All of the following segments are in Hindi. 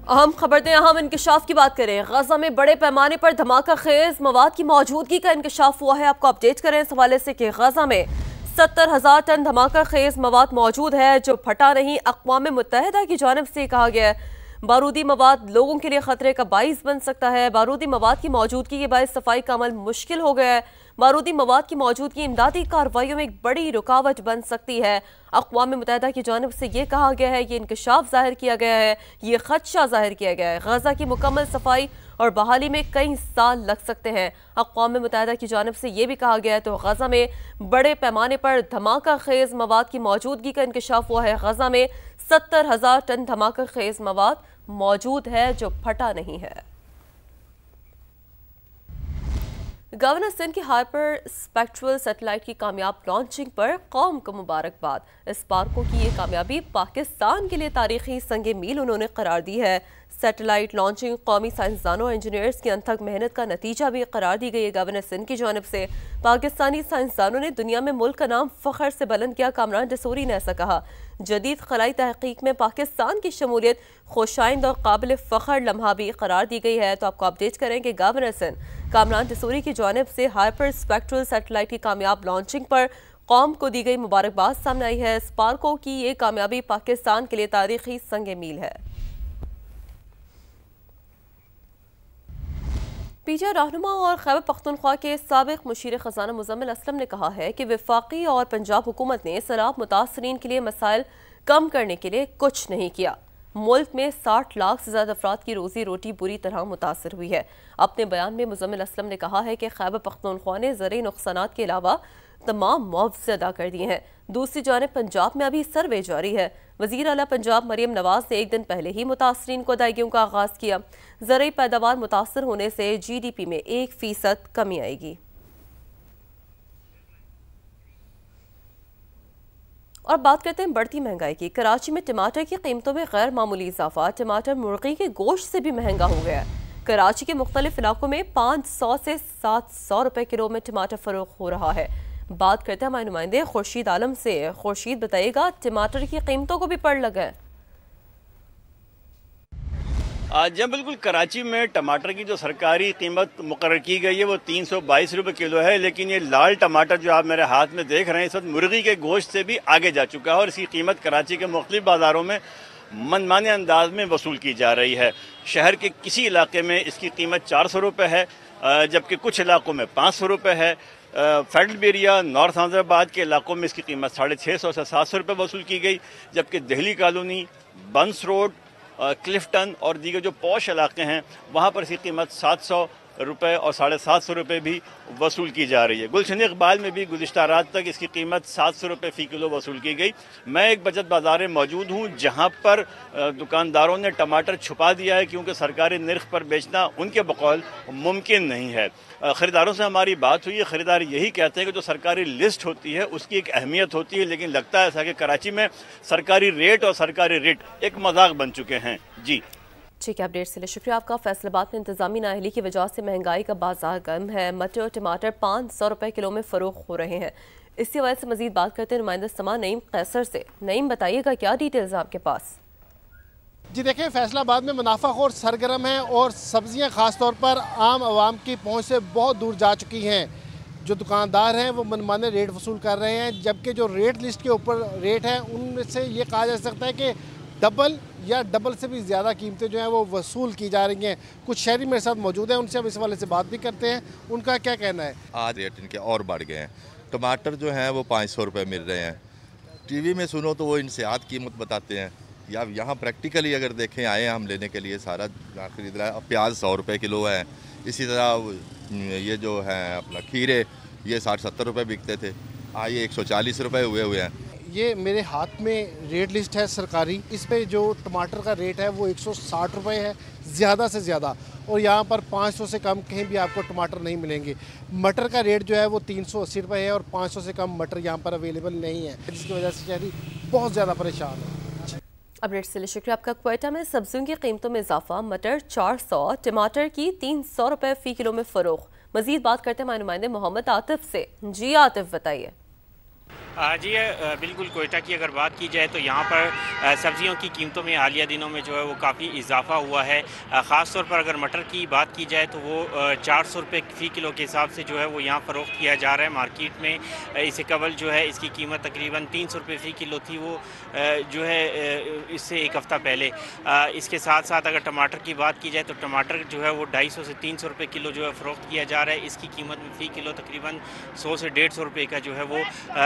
अहम खबर दें, अहम इंकशाफ की बात करें। गजा में बड़े पैमाने पर धमाका खेज मवाद की मौजूदगी का इंकशाफ हुआ है। आपको अपडेट करें इस हवाले से कि गजा में 70,000 टन धमाका खेज मवाद मौजूद है जो फटा नहीं। अक़वाम मुत्तहिदा की जानिब से कहा गया है बारूदी मवाद लोगों के लिए खतरे का बाइस बन सकता है। बारूदी मवाद की मौजूदगी के बायस सफाई का अमल मुश्किल हो गया है। बारूदी मवाद की मौजूदगी इमदादी कार्रवाइयों में एक बड़ी रुकावट बन सकती है। अक़वाम मुत्तहिदा की जानिब से ये कहा गया है, ये इंकशाफ जाहिर किया गया है, ये खदशा जाहिर किया गया है गजा की मुकम्मल सफाई और बहाली में कई साल लग सकते हैं। अक़वाम मुत्तहिदा की जानिब से ये भी कहा गया है तो गजा में बड़े पैमाने पर धमाका खेज मवाद की मौजूदगी का इंकशाफ हुआ है। गजा में 70,000 टन धमाका खेज मवाद मौजूद है जो फटा नहीं है। गवर्नर सिंध की हाइपर स्पेक्ट्रल सैटेलाइट की कामयाब लॉन्चिंग पर कौम को मुबारकबाद। स्पार्को की ये कामयाबी पाकिस्तान के लिए तारीखी संगे मील उन्होंने करार दी है। सैटेलाइट लॉन्चिंग कौमी साइंसदानों और इंजीनियर्स की अनथक मेहनत का नतीजा भी करार दी गई है। गवर्नर सिंध की जानिब से पाकिस्तानी साइंसदानों ने दुनिया में मुल्क का नाम फख्र से बुलंद किया। कामरान जसूरी ने ऐसा कहा, जदीद खलाई तहकीक में पाकिस्तान की शमूलियत खुशाइंद और काबिल फ़ख्र लम्हा भी करार दी गई है। तो आपको अपडेट करें कि गवर्नर सिंध कामरान जसूरी की जानिब से हाइपर स्पेक्ट्रल सैटेलाइट की कामयाब लॉन्चिंग पर कौम को दी गई मुबारकबाद सामने आई है। स्पार्को की ये कामयाबी पाकिस्तान के लिए तारीखी संगे मील है। पीटीआई रहनुमा और खैबर पख्तूनख्वा के साबिक मुशीर खजाना मुजम्मिल असलम ने कहा है कि वफाकी और पंजाब हुकूमत ने सैलाब मुतासरीन के लिए मसाइल कम करने के लिए कुछ नहीं किया। मुल्क में 60 लाख से ज्यादा अफराद की रोजी रोटी बुरी तरह मुतासर हुई है। अपने बयान में मुजम्मिल असलम ने कहा है कि खैबर पख्तूनख्वा ने ज़रूरी नुकसानात के अलावा तमाम मुआवजे अदा कर दिए हैं। दूसरी जानिब पंजाब में अभी सर्वे जारी है। वज़ीर आला पंजाब मरियम नवाज ने एक दिन पहले ही मुतासरीन को अदायगियों का आगाज किया। ज़रूरी पैदावार मुतासर होने से GDP में 1% कमी आएगी। और बात करते हैं बढ़ती महंगाई की। कराची में टमाटर की कीमतों में गैर मामूली इजाफा। टमाटर मुर्गी के गोश्त से भी महंगा हो गया है। कराची के मुख्तलिफ इलाकों में 500 से 700 रुपए किलो में टमाटर फरोख्त हो रहा है। बात करते हैं हमारे नुमाइंदे खुर्शीद आलम से। खुर्शीद, बताइएगा टमाटर की कीमतों को भी पड़ लगा है? जब बिल्कुल कराची में टमाटर की जो सरकारी कीमत मुकर्रर की गई है वो 322 रुपये किलो है, लेकिन ये लाल टमाटर जो आप मेरे हाथ में देख रहे हैं इस वक्त मुर्गी के गोश्त से भी आगे जा चुका है और इसकी कीमत कराची के मुख्तलिफ बाज़ारों में मनमाने अंदाज में वसूल की जा रही है। शहर के किसी इलाके में इसकी कीमत 400 रुपये है, जबकि कुछ इलाकों में 500 रुपये है। फेडरल एरिया नॉर्थ हैदराबाद के इलाकों में इसकी कीमत 650 से 700 रुपये वसूल की गई, जबकि दिल्ली कॉलोनी, बंस रोड, क्लिफ्टन और दीगर जो पॉश इलाके हैं वहाँ पर इसकी कीमत 700 रुपये और 750 रुपये भी वसूल की जा रही है। गुलशन इकबाल में भी गुज़िश्ता रात तक इसकी कीमत 700 रुपये फ़ी किलो वसूल की गई। मैं एक बचत बाज़ार में मौजूद हूँ जहाँ पर दुकानदारों ने टमाटर छुपा दिया है क्योंकि सरकारी नर्ख पर बेचना उनके बकौल मुमकिन नहीं है। ख़रीदारों से हमारी बात हुई है, ख़रीदार यही कहते हैं कि जो सरकारी लिस्ट होती है उसकी एक अहमियत होती है, लेकिन लगता है ऐसा कि कराची में सरकारी रेट और सरकारी रेट एक मजाक बन चुके हैं। जी ठीक है, अपडेट के लिए शुक्रिया आपका। फैसलाबाद में इंतजामी नाअहली की वजह से महंगाई का बाजार गर्म है। मटर और टमाटर 500 रुपये किलो में फरोख्त हो रहे हैं। इसी वजह से मजीद बात करते हैं नुमाइंदा समा नईम कैसर से। नईम, बताइएगा क्या डिटेल्स आपके पास? जी देखें, फैसलाबाद में मुनाफाखोर सरगर्म है और सब्जियां ख़ास तौर पर आम आवाम की पहुंच से बहुत दूर जा चुकी हैं। जो दुकानदार हैं वो मनमाने रेट वसूल कर रहे हैं, जबकि जो रेट लिस्ट के ऊपर रेट हैं उनमें से ये कहा जा सकता है कि डबल या डबल से भी ज़्यादा कीमतें जो हैं वो वसूल की जा रही हैं। कुछ शहरी मेरे साथ मौजूद हैं, उनसे हम इस वाले से बात भी करते हैं, उनका क्या कहना है। आज रेट इनके और बढ़ गए हैं। टमाटर जो हैं वो 500 रुपये मिल रहे हैं। टीवी में सुनो तो वो इनसे आध कीमत बताते हैं, या यहाँ प्रैक्टिकली अगर देखें आए हम लेने के लिए सारा खरीद रहा है। प्याज 100 रुपये किलो है। इसी तरह ये जो है अपना खीरे ये 60-70 रुपये बिकते थे, ये 140 रुपये हुए हैं। ये मेरे हाथ में रेट लिस्ट है सरकारी, इस पे जो टमाटर का रेट है वो 160 रुपये है ज़्यादा से ज़्यादा, और यहाँ पर 500 से कम कहीं भी आपको टमाटर नहीं मिलेंगे। मटर का रेट जो है वो 380 रुपये है और 500 से कम मटर यहाँ पर अवेलेबल नहीं है, जिसकी वजह से शहरी बहुत ज़्यादा परेशान है। अपडेट के लिए शुक्रिया आपका। क्वेटा में सब्जियों की कीमतों में इजाफा। मटर 400, टमाटर की 300 रुपये फ़ी किलो में फ़रोख्त। मजीद बात करते हैं हमारे नुमाइंदे मोहम्मद आतिफ से। जी आतिफ, बताइए। जी बिल्कुल, कोयटा की अगर बात की जाए तो यहाँ पर सब्जियों की कीमतों में हालिया दिनों में जो है वो काफ़ी इजाफा हुआ है। ख़ास तौर पर अगर मटर की बात की जाए तो वो 400 रुपये फ़ी किलो के हिसाब से जो है वो यहाँ फ़रोख्त किया जा रहा है मार्केट में। इससे कबल जो है इसकी कीमत तकरीबन 300 रुपये फ़ी किलो थी, वो जो है इससे एक हफ़्ता पहले। इसके साथ साथ अगर टमाटर की बात की जाए तो टमाटर जो है वो 250 से 300 रुपये किलो जो है फ़रोख्त किया जा रहा है। इसकी कीमत में फ़ी किलो तकरीबन 100 से 150 रुपये का जो है वो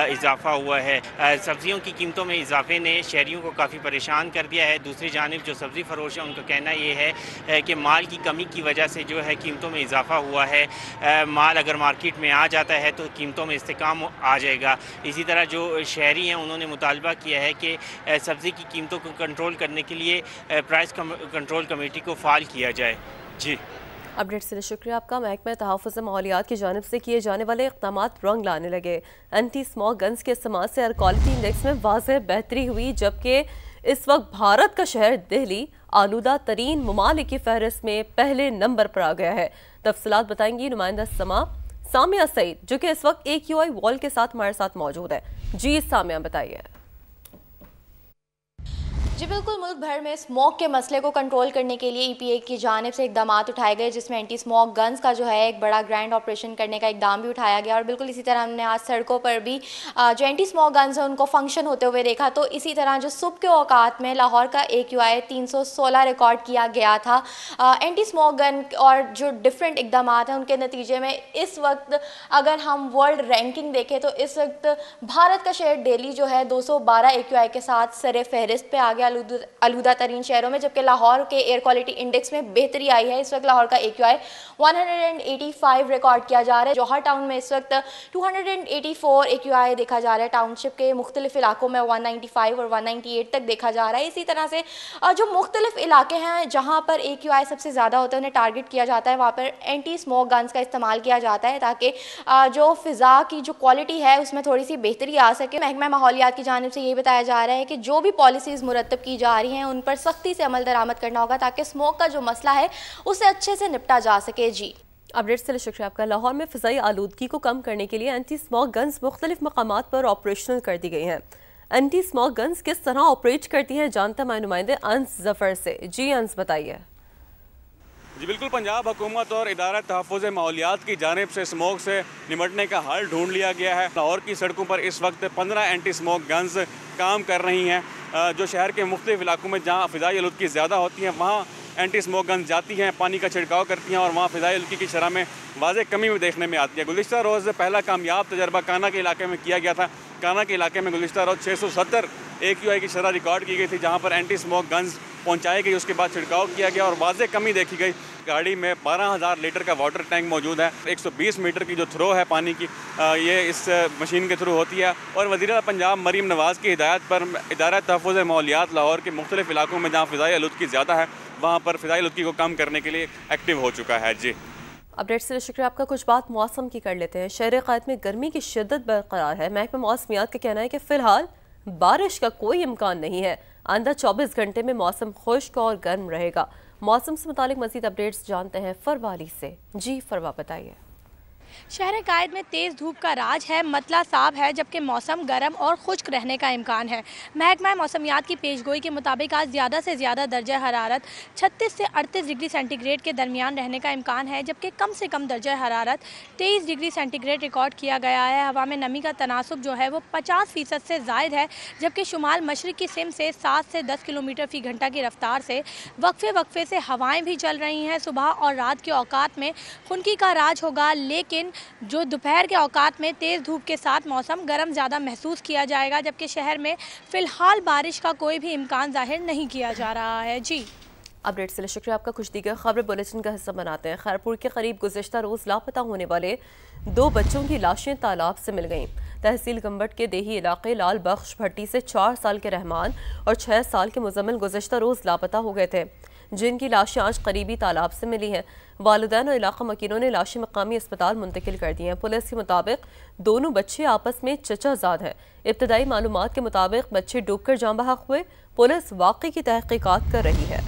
इजाफा हुआ है। सब्जियों की कीमतों में इजाफे ने शहरियों को काफ़ी परेशान कर दिया है। दूसरी जानिब जो सब्ज़ी फरोश है उनका कहना ये है कि माल की कमी की वजह से जो है कीमतों में इजाफा हुआ है। माल अगर मार्केट में आ जाता है तो कीमतों में इस्तेकाम आ जाएगा। इसी तरह जो शहरी हैं उन्होंने मुतालबा किया है कि सब्ज़ी की कीमतों को कंट्रोल करने के लिए प्राइस कंट्रोल कमेटी को फ़ाल किया जाए। जी, अपडेट से शुक्रिया आपका। महकमा तहफ़्फ़ुज़ माहौलियात की जानिब से किए जाने वाले इक़दामात रंग लाने लगे। एंटी स्मॉग गन्स के इस्तेमाल से एयर क्वालिटी इंडेक्स में वाज़ेह बेहतरी हुई, जबकि इस वक्त भारत का शहर दिल्ली आलूदा तरीन ममालिक की फहरिस्त में पहले नंबर पर आ गया है। तफसीलात बताएंगी नुमाइंदा सामिया सईद, जो कि इस वक्त AQI वॉल के साथ हमारे साथ मौजूद है। जी सामिया, बताइए। जी बिल्कुल, मुल्क भर में स्मोक के मसले को कंट्रोल करने के लिए EPA की जानिब से इकदाम उठाए गए, जिसमें एंटी स्मोक गन्स का जो है एक बड़ा ग्रैंड ऑपरेशन करने का इकदाम भी उठाया गया। और बिल्कुल इसी तरह हमने आज सड़कों पर भी जो एंटी स्मोक गन्स हैं उनको फंक्शन होते हुए देखा। तो इसी तरह जो सुबह के औकात में लाहौर का AQI 316 रिकॉर्ड किया गया था। एंटी स्मोक गन और जो डिफरेंट इकदाम हैं उनके नतीजे में इस वक्त अगर हम वर्ल्ड रैंकिंग देखें तो इस वक्त भारत का शहर दिल्ली जो है 212 AQI के साथ सरे फहरिस्त पे आ गया आलूदा तरीन शहरों में, जबकि लाहौर के एयर क्वालिटी इंडेक्स में बेहतरी आई है। इस वक्त लाहौर का AQI 185 रिकॉर्ड किया जा रहा है। जौहर टाउन में इस वक्त 284 AQI देखा जा रहा है। टाउनशिप के मुख्तलिफ इलाकों में 195 और 198 तक देखा जा रहा है। इसी तरह से जो मुख्तलिफ इलाके हैं जहाँ पर AQI सबसे ज़्यादा होता है उन्हें टारगेट किया जाता है, वहाँ पर एंटी स्मोक गन्स का इस्तेमाल किया जाता है ताकि जो फ़िज़ा की जो क्वालिटी है उसमें थोड़ी सी बेहतरी आ सके। महकमा माहौलियात की जानिब से ये बताया जा रहा है कि जो भी पॉलिसीज़ मुरतब की जा रही हैं उन पर सख्ती से अमल दरामद करना होगा ताकि स्मोक का जो मसला है उसे अच्छे से निपटा जा सके। जी, अपडेट से शुक्रिया आपका। लाहौर में फ़िज़ाई आलूदगी को कम करने के लिए एंटी स्मॉग गन्स मुख्तलिफ मकामात पर ऑपरेशनल कर दी गई हैं। एंटी स्मॉग गन्स किस तरह ऑपरेट करती हैं, जानते हैं नुमाइंदे अंस जफर से। जी अंस, बताइए। जी बिल्कुल, पंजाब हुकूमत और इदारा तहफ़्फ़ुज़ माहौलियात की जानिब से स्मोक से निमटने का हल ढूंढ लिया गया है। लाहौर की सड़कों पर इस वक्त 15 एंटी स्मोक गन्स काम कर रही हैं। जो शहर के मुख्तलिफ इलाकों में जहाँ फ़िज़ाई आलूदगी ज़्यादा होती है वहाँ एंटी स्मोक गन्स जाती हैं, पानी का छिड़काव करती हैं और वहाँ फ़िज़ाई आलूदगी की शरह में वाज़ेह कमी भी देखने में आती है। गुज़िश्ता रोज़ पहला कामयाब तजर्बा काना के इलाके में किया गया था। काना के इलाके में गुज़िश्ता रोज़ 670 AQI की शरह रिकॉर्ड की गई थी, जहाँ पर एंटी स्मोक गन्स पहुँचाई गई। उसके बाद छिड़काव किया गया और वाज़ेह कमी देखी गई। गाड़ी में 12,000 लीटर का वाटर टैंक मौजूद है। 120 मीटर की जो थ्रो है पानी की, ये इस मशीन के थ्रू होती है। और वज़ीर पंजाब मरीम नवाज़ की हिदायत पर इदारा तहफ़्फ़ुज़ माहौलियात लाहौर के मुख्तलिफ इलाकों में जहाँ फ़िज़ाई आलूदगी ज़्यादा है वहाँ पर फ़िज़ाई आलूदगी को कम करने के लिए एक्टिव हो चुका है। जी, अपडेट से शुक्रिया आपका। कुछ बात मौसम की कर लेते हैं। शहर क़ायद में गर्मी की शिद्दत बरकरार है। महकमा मौसमियात का कहना है कि फ़िलहाल बारिश का कोई इम्कान नहीं है। आइंदा 24 घंटे में मौसम खुश्क और गर्म रहेगा। मौसम से मुतालिक मज़ीद अपडेट्स जानते हैं फरवाली से। जी फरवा, बताइए। शहर कायद में तेज़ धूप का राज है, मतला साफ है, जबकि मौसम गर्म और खुश्क रहने का इम्कान है। महकमा मौसमियात की पेशगोई के मुताबिक आज ज़्यादा से ज़्यादा दर्जा हरारत 36 से 38 डिग्री सेंटीग्रेड के दरमियान रहने का इम्कान है, जबकि कम से कम दर्जा हरारत 23 डिग्री सेंटीग्रेड रिकॉर्ड किया गया है। हवा में नमी का तनासुब जो है वो 50% से ज़ायद है, जबकि शुमाल मशरिक की सिम से 7 से 10 किलोमीटर फ़ी घंटा की रफ्तार से वक्फे से हवाएँ भी चल रही हैं। सुबह और रात के औकात में खुनकी का राज होगा, लेकिन जो दोपहर के औकात में तेज़ धूप के साथ मौसम गर्म ज़्यादा महसूस किया जाएगा, जबकि शहर में फ़िलहाल बारिश का कोई भी इम्कान जाहिर नहीं किया जा रहा है। जी, अपडेट से शुक्रिया आपका। कुछ दीगर खबर बुलेटिन का हिस्सा बनाते हैं। खैरपुर के करीब गुज़िश्ता रोज़ लापता होने वाले 2 बच्चों की लाशें तालाब से मिल गईं। तहसील गंबट के देही इलाके लाल बख्श भट्टी से 4 साल के रहमान और 6 साल के मुजम्मिल गुज़िश्ता रोज़ लापता हो गए थे, जिनकी लाशें आज करीबी तालाब से मिली हैं। वालिदैन और इलाका मकीनों ने लाशें मकामी अस्पताल मुंतकिल कर दी हैं। पुलिस के मुताबिक दोनों बच्चे आपस में चचाजाद हैं। इब्तदाई मालूमात के मुताबिक बच्चे डूबकर जाँ बहक हुए। पुलिस वाक़े की तहकीकात कर रही है।